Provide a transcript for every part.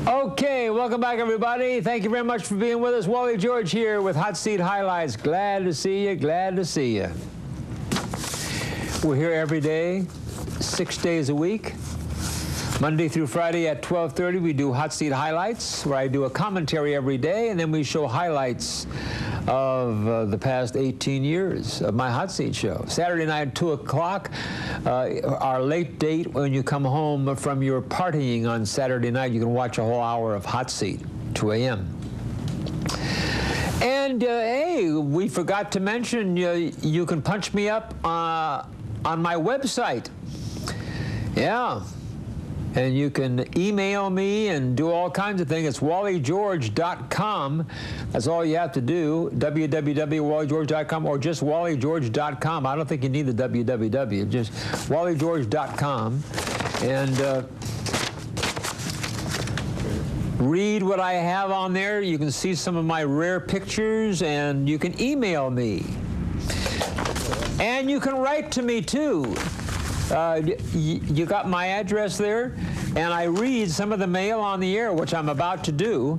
Okay, welcome back, everybody. Thank you very much for being with us. Wally George here with Hot Seat Highlights. Glad to see you, glad to see you. We're here every day, 6 days a week. Monday through Friday at 12:30, we do Hot Seat Highlights, where I do a commentary every day, and then we show highlights of the past 18 years of my Hot Seat show. Saturday night, 2 o'clock, our late date when you come home from your partying on Saturday night, you can watch a whole hour of Hot Seat, 2 a.m. And, hey, we forgot to mention you can punch me up on my website. Yeah. And you can email me and do all kinds of things. It's wallygeorge.com. That's all you have to do, www.wallygeorge.com, or just wallygeorge.com. I don't think you need the www, just wallygeorge.com. And read what I have on there. You can see some of my rare pictures, and you can email me. And you can write to me, too. You got my address there, and I read some of the mail on the air, which I'm about to do.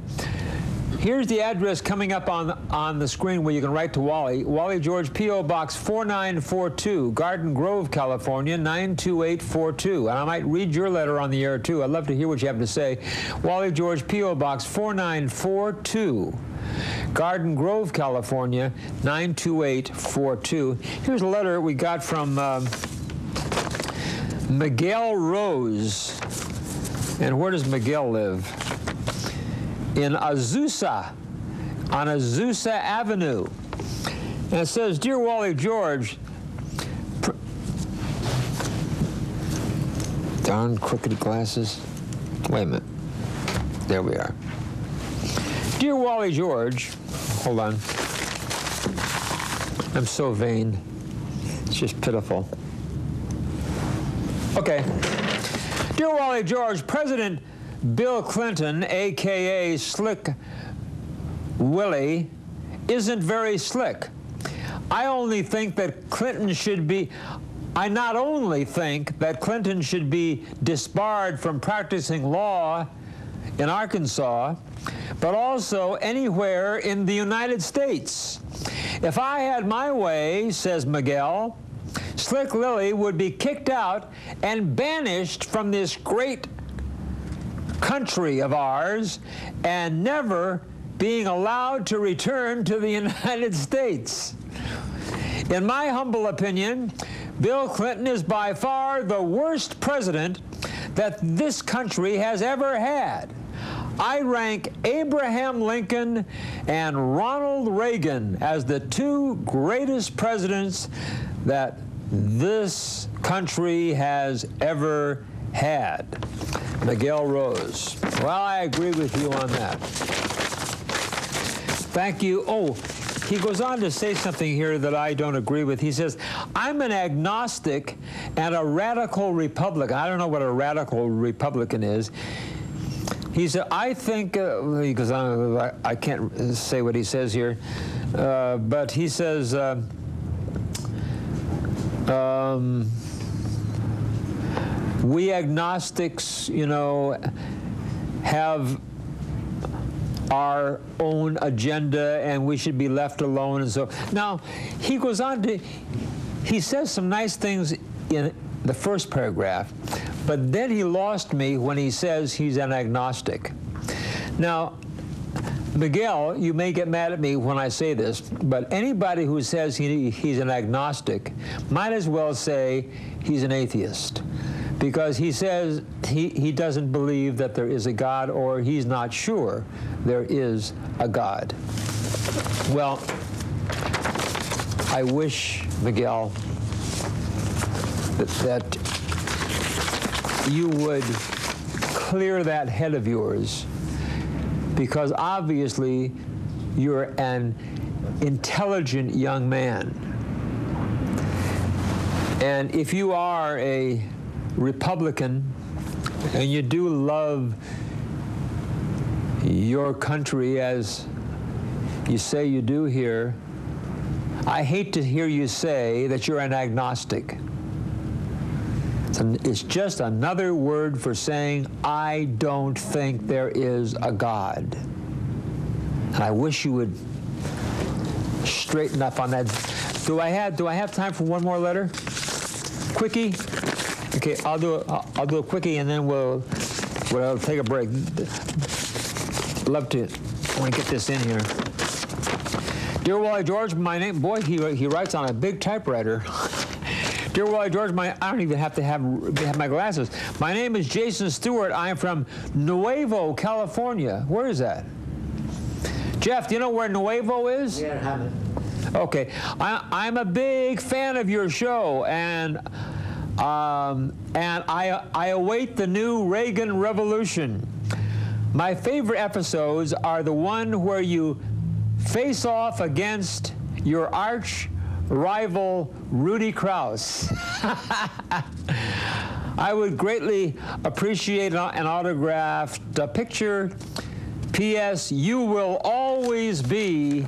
Here's the address coming up on the screen where you can write to Wally. Wally George, P.O. Box 4942, Garden Grove, California, 92842. And I might read your letter on the air, too. I'd love to hear what you have to say. Wally George, P.O. Box 4942. Garden Grove, California, 92842. Here's a letter we got from Miguel Rose. And where does Miguel live? In Azusa, on Azusa Avenue. And it says, Dear Wally George, darn crooked glasses. Wait a minute. There we are. Dear Wally George, hold on. I'm so vain. It's just pitiful. Okay. Dear Wally George, President Bill Clinton, a.k.a. Slick Willie, isn't very slick. I not only think that Clinton should be disbarred from practicing law in Arkansas, but also anywhere in the United States. If I had my way, says Miguel, Slick Lily would be kicked out and banished from this great country of ours and never being allowed to return to the United States. In my humble opinion, Bill Clinton is by far the worst president that this country has ever had. I rank Abraham Lincoln and Ronald Reagan as the two greatest presidents that this country has ever had. Miguel Rose. Well, I agree with you on that. Thank you. Oh, he goes on to say something here that I don't agree with. He says, I'm an agnostic and a radical Republican. I don't know what a radical Republican is. He said, I think, because I can't say what he says here, but he says, we agnostics, you know, have our own agenda and we should be left alone. And so now he goes on to, he says some nice things in the first paragraph, but then he lost me when he says he's an agnostic. Now, Miguel, you may get mad at me when I say this, but anybody who says he's an agnostic might as well say he's an atheist, because he says he doesn't believe that there is a God, or he's not sure there is a God. Well, I wish, Miguel, that you would clear that head of yours, because obviously you're an intelligent young man. And if you are a Republican and you do love your country as you say you do here, I hate to hear you say that you're an agnostic. It's just another word for saying, I don't think there is a God. And I wish you would straighten up on that. Do I have time for one more letter? Quickie? Okay, I'll do a quickie, and then we'll take a break. Love to. I want to get this in here. Dear Wally George, my name. Boy, he writes on a big typewriter. Dear Wally George, I don't even have to have my glasses. My name is Jason Stewart. I am from Nuevo, California. Where is that? Jeff, do you know where Nuevo is? Yeah, I have it. Okay, I'm a big fan of your show, and I await the new Reagan Revolution. My favorite episodes are the one where you face off against your arch rival Rudy Krause. I would greatly appreciate an autographed picture. P.S. You will always be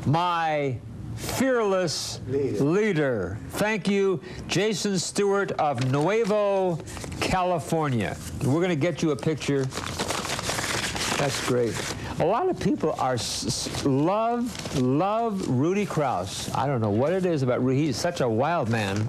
my fearless leader. Thank you, Jason Stewart of Nuevo, California. We're going to get you a picture. That's great. A lot of people love Rudy Krause. I don't know what it is about Rudy. He's such a wild man.